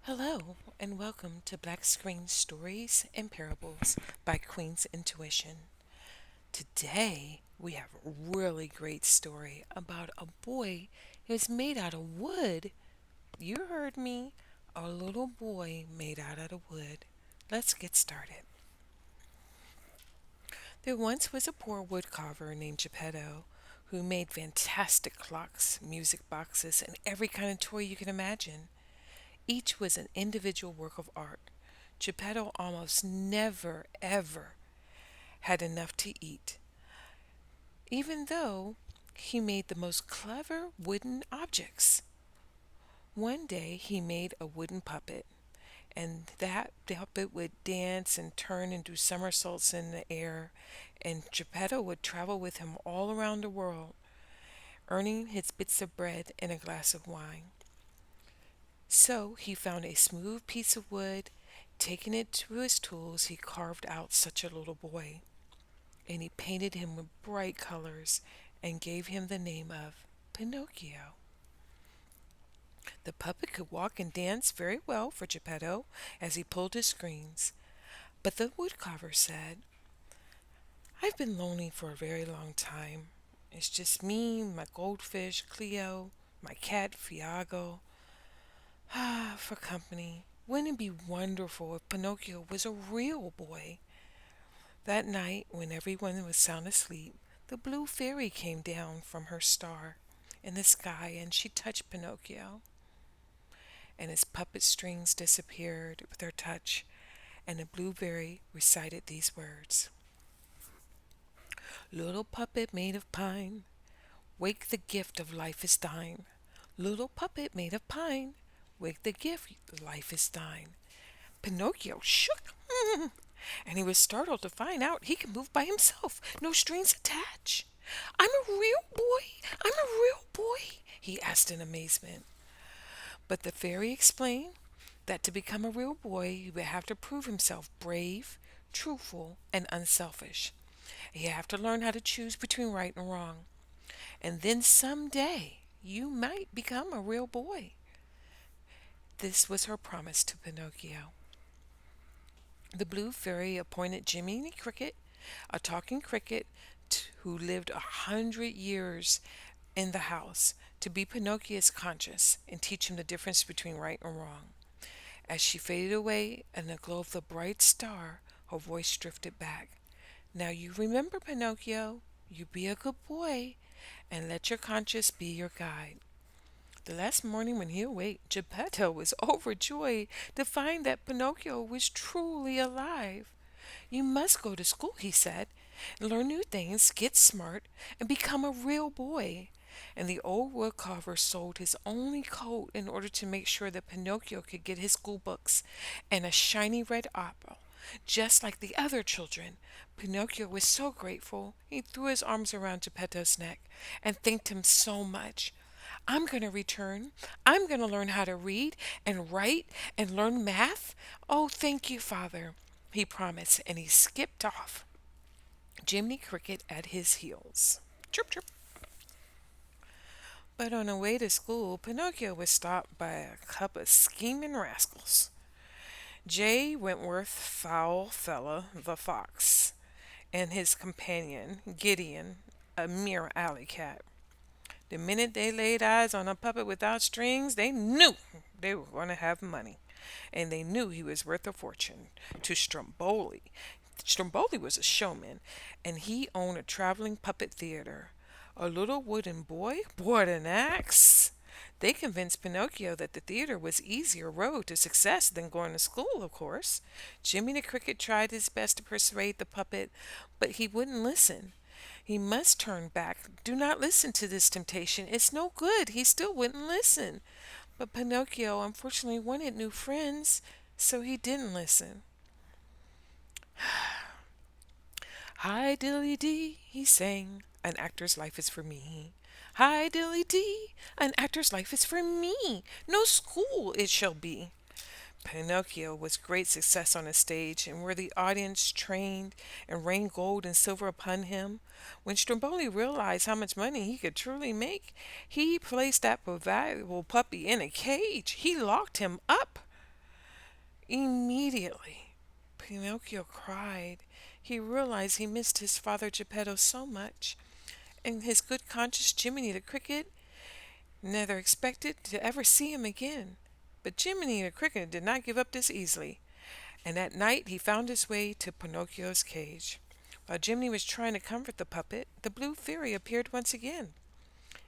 Hello, and welcome to Black Screen Stories and Parables by Queen's Intuition. Today, we have a really great story about a boy who's made out of wood. You heard me, a little boy made out of wood. Let's get started. There once was a poor woodcarver named Geppetto who made fantastic clocks, music boxes, and every kind of toy you can imagine. Each was an individual work of art. Geppetto almost never, ever had enough to eat, even though he made the most clever wooden objects. One day he made a wooden puppet, and that puppet would dance and turn and do somersaults in the air, and Geppetto would travel with him all around the world, earning his bits of bread and a glass of wine. So he found a smooth piece of wood. Taking it to his tools, he carved out such a little boy, and he painted him with bright colors and gave him the name of Pinocchio. The puppet could walk and dance very well for Geppetto as he pulled his strings, but the woodcarver said, I've been lonely for a very long time. It's just me, my goldfish, Cleo, my cat, Fiago. For company. Wouldn't it be wonderful if Pinocchio was a real boy? That night, when everyone was sound asleep, the blue fairy came down from her star in the sky and she touched Pinocchio. And his puppet strings disappeared with her touch, and the blue fairy recited these words: Little puppet made of pine, wake the gift of life is thine. Little puppet made of pine, wake the gift, life is thine. Pinocchio shook, and he was startled to find out he could move by himself, no strings attached. I'm a real boy, I'm a real boy, he asked in amazement. But the fairy explained that to become a real boy, he would have to prove himself brave, truthful, and unselfish. He'd have to learn how to choose between right and wrong. And then someday you might become a real boy. This was her promise to Pinocchio. The blue fairy appointed Jiminy Cricket, a talking cricket who lived 100 years in the house, to be Pinocchio's conscience and teach him the difference between right and wrong. As she faded away in the glow of the bright star, her voice drifted back. Now you remember, Pinocchio, you be a good boy and let your conscience be your guide. The last morning when he awoke, Geppetto was overjoyed to find that Pinocchio was truly alive. You must go to school, he said, learn new things, get smart, and become a real boy. And the old woodcarver sold his only coat in order to make sure that Pinocchio could get his school books and a shiny red apple, just like the other children. Pinocchio was so grateful. He threw his arms around Geppetto's neck and thanked him so much. I'm going to return. I'm going to learn how to read and write and learn math. Oh, thank you, Father, he promised, and he skipped off, Jiminy Cricket at his heels. Chirp, chirp. But on the way to school, Pinocchio was stopped by a couple of scheming rascals. J. Wentworth Foulfella the fox and his companion, Gideon, a mere alley cat. The minute they laid eyes on a puppet without strings, they knew they were going to have money. And they knew he was worth a fortune to Stromboli. Stromboli was a showman, and he owned a traveling puppet theater. A little wooden boy bought an axe. They convinced Pinocchio that the theater was easier road to success than going to school, of course. Jimmy the Cricket tried his best to persuade the puppet, but he wouldn't listen. He must turn back. Do not listen to this temptation. It's no good. He still wouldn't listen. But Pinocchio unfortunately wanted new friends, so he didn't listen. Hi dilly dee, he sang. An actor's life is for me. Hi dilly dee, an actor's life is for me. No school it shall be. Pinocchio was great success on the stage, and where the audience trained and rained gold and silver upon him. When Stromboli realized how much money he could truly make, he placed that valuable puppy in a cage. He locked him up. Immediately, Pinocchio cried. He realized he missed his father Geppetto so much, and his good conscience Jiminy the Cricket never expected to ever see him again. But Jiminy the Cricket did not give up this easily, and at night he found his way to Pinocchio's cage. While Jiminy was trying to comfort the puppet, the Blue Fairy appeared once again,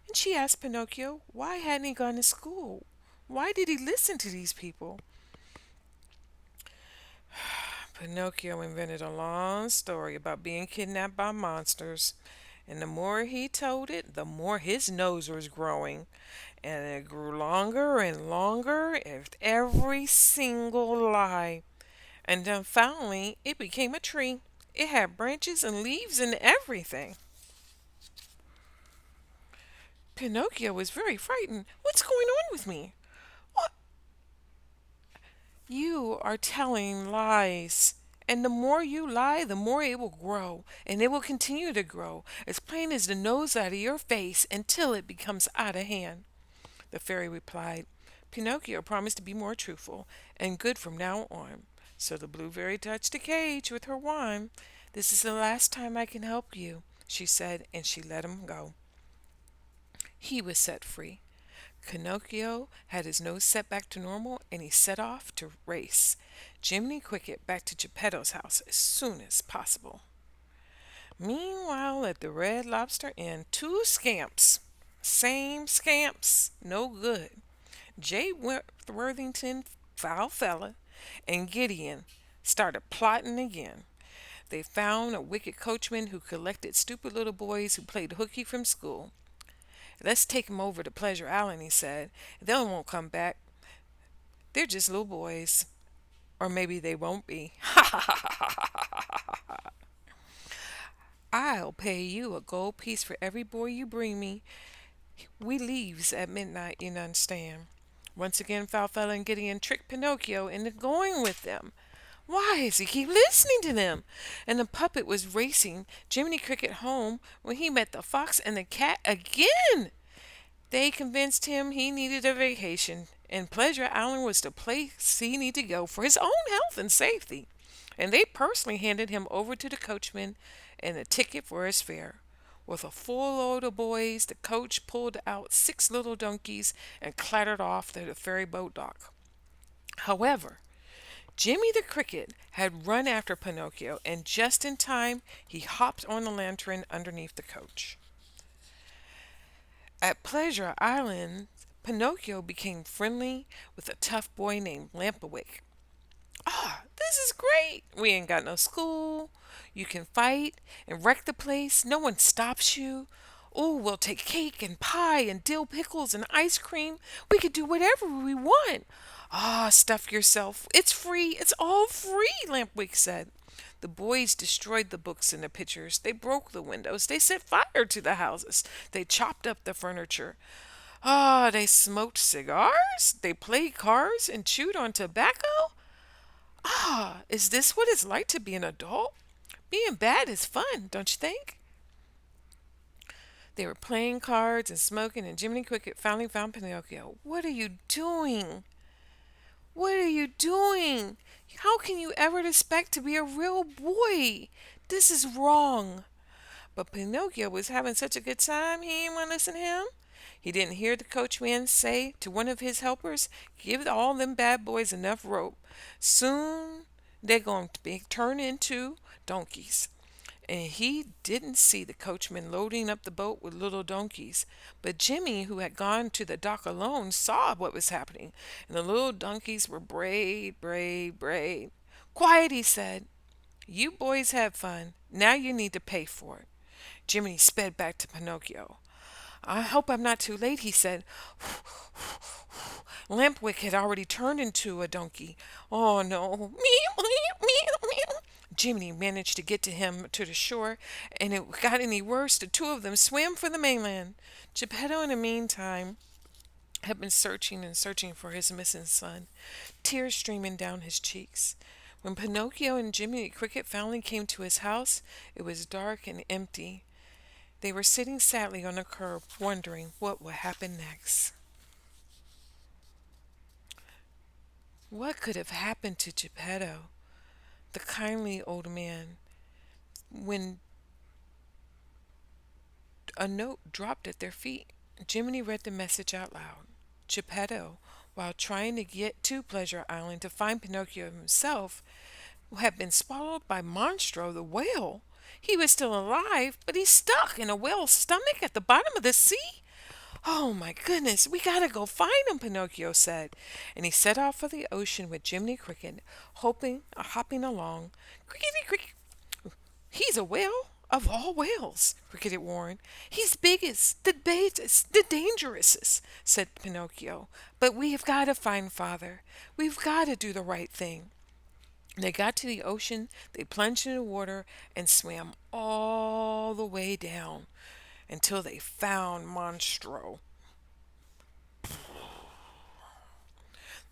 and she asked Pinocchio why hadn't he gone to school? Why did he listen to these people? Pinocchio invented a long story about being kidnapped by monsters, and the more he told it, the more his nose was growing, and it grew longer and longer with every single lie. And then finally, it became a tree. It had branches and leaves and everything. Pinocchio was very frightened. What's going on with me? What? You are telling lies. And the more you lie, the more it will grow. And it will continue to grow, as plain as the nose out of your face, until it becomes out of hand. The fairy replied. Pinocchio promised to be more truthful and good from now on. So the blue fairy touched the cage with her wand. This is the last time I can help you, she said, and she let him go. He was set free. Pinocchio had his nose set back to normal, and he set off to race Jiminy Cricket back to Geppetto's house as soon as possible. Meanwhile, at the Red Lobster Inn, two scamps, same scamps, no good, Jay Worthington, foul fella, and Gideon started plotting again. They found a wicked coachman who collected stupid little boys who played hooky from school. Let's take 'em over to Pleasure Island, he said. They won't come back. They're just little boys. Or maybe they won't be. I'll pay you a gold piece for every boy you bring me. We leaves at midnight, you understand. Once again, Foulfella and Gideon tricked Pinocchio into going with them. Why does he keep listening to them? And the puppet was racing Jiminy Cricket home when he met the fox and the cat again. They convinced him he needed a vacation, and Pleasure Island was the place he needed to go for his own health and safety. And they personally handed him over to the coachman and a ticket for his fare. With a full load of boys, the coach pulled out 6 little donkeys and clattered off to the ferry boat dock. However, Jimmy the Cricket had run after Pinocchio, and just in time he hopped on the lantern underneath the coach. At Pleasure Island, Pinocchio became friendly with a tough boy named Lampwick. Ah, this is great. We ain't got no school. You can fight and wreck the place. No one stops you. Oh, we'll take cake and pie and dill pickles and ice cream. We could do whatever we want. Ah, stuff yourself. It's free. It's all free, Lampwick said. The boys destroyed the books and the pictures. They broke the windows. They set fire to the houses. They chopped up the furniture. Ah, they smoked cigars. They played cards and chewed on tobacco. Ah, is this what it's like to be an adult? Being bad is fun, don't you think? They were playing cards and smoking, and Jiminy Cricket finally found Pinocchio. What are you doing? What are you doing? How can you ever expect to be a real boy? This is wrong. But Pinocchio was having such a good time, he didn't want to listen to him. He didn't hear the coachman say to one of his helpers, give all them bad boys enough rope. Soon they're going to be turned into donkeys. And he didn't see the coachman loading up the boat with little donkeys. But Jimmy, who had gone to the dock alone, saw what was happening. And the little donkeys were brave, brave, brave. Quiet, he said. You boys have fun. Now you need to pay for it. Jiminy sped back to Pinocchio. I hope I'm not too late, he said. Lampwick had already turned into a donkey. Oh no. Meow, meow, meow, meow. Jiminy managed to get to him to the shore, and it got any worse. The two of them swam for the mainland. Geppetto, in the meantime, had been searching and searching for his missing son, tears streaming down his cheeks. When Pinocchio and Jiminy Cricket finally came to his house, it was dark and empty. They were sitting sadly on the curb, wondering what would happen next. What could have happened to Geppetto, the kindly old man, when a note dropped at their feet? Jiminy read the message out loud. Geppetto, while trying to get to Pleasure Island to find Pinocchio himself, had been swallowed by Monstro the whale. He was still alive, but he's stuck in a whale's stomach at the bottom of the sea. Oh my goodness, we gotta go find him, Pinocchio said. And he set off for the ocean with Jiminy Cricket, hopping along. Crickety cricket. He's a whale of all whales, Cricket warned. He's biggest, the baitest, the dangerousest, said Pinocchio. But we've got to find father. We've got to do the right thing. They got to the ocean, they plunged into the water and swam all the way down until they found Monstro.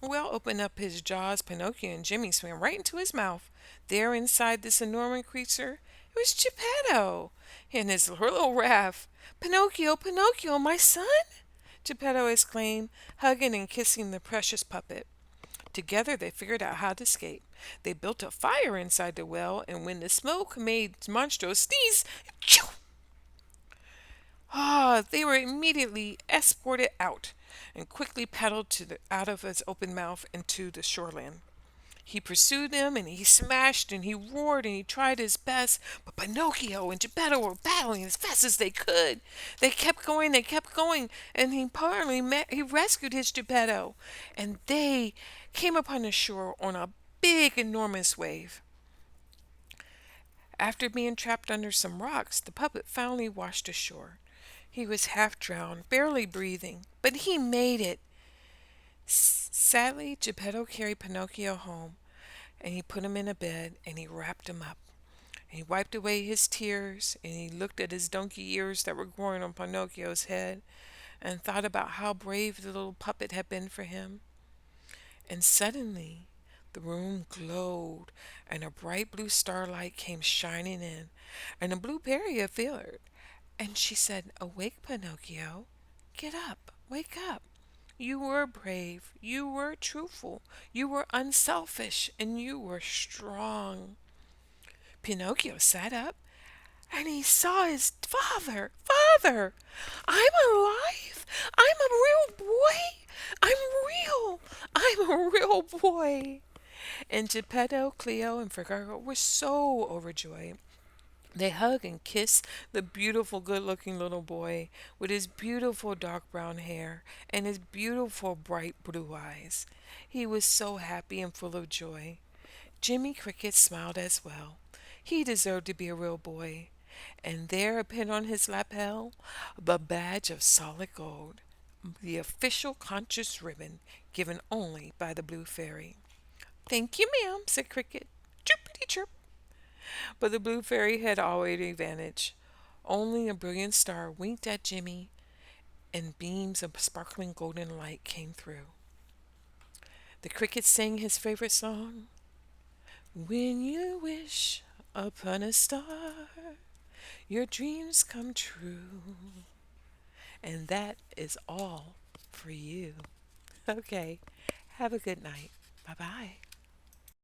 The whale opened up his jaws. Pinocchio and Jimmy swam right into his mouth. There, inside this enormous creature, it was Geppetto in his little raft. Pinocchio, Pinocchio, my son! Geppetto exclaimed, hugging and kissing the precious puppet. Together they figured out how to escape. They built a fire inside the well, and when the smoke made Monstro sneeze, achoo! They were immediately escorted out and quickly paddled out of his open mouth into the shoreline. He pursued them and he smashed and he roared and he tried his best, but Pinocchio and Geppetto were battling as fast as they could. They kept going, and he rescued his Geppetto, and they came upon the shore on a big, enormous wave. After being trapped under some rocks, the puppet finally washed ashore. He was half drowned, barely breathing, but he made it. Sadly, Geppetto carried Pinocchio home, and he put him in a bed, and he wrapped him up. And he wiped away his tears, and he looked at his donkey ears that were growing on Pinocchio's head, and thought about how brave the little puppet had been for him. And suddenly, the room glowed, and a bright blue starlight came shining in, and a blue fairy appeared. And she said, "Awake, Pinocchio. Get up. Wake up. You were brave. You were truthful. You were unselfish. And you were strong." Pinocchio sat up and he saw his father. "Father, I'm alive. I'm a real boy. I'm real. I'm a real boy." And Geppetto, Cleo, and Figaro were so overjoyed. They hugged and kissed the beautiful, good looking little boy with his beautiful dark brown hair and his beautiful bright blue eyes. He was so happy and full of joy. Jimmy Cricket smiled as well. He deserved to be a real boy. And there, a pin on his lapel, the badge of solid gold, the official conscious ribbon given only by the Blue Fairy. "Thank you, ma'am," said Cricket. Chirpity chirp. But the Blue Fairy had always the advantage. Only a brilliant star winked at Jimmy, and beams of sparkling golden light came through. The Cricket sang his favorite song. "When you wish upon a star, your dreams come true. And that is all for you." Okay, have a good night. Bye bye.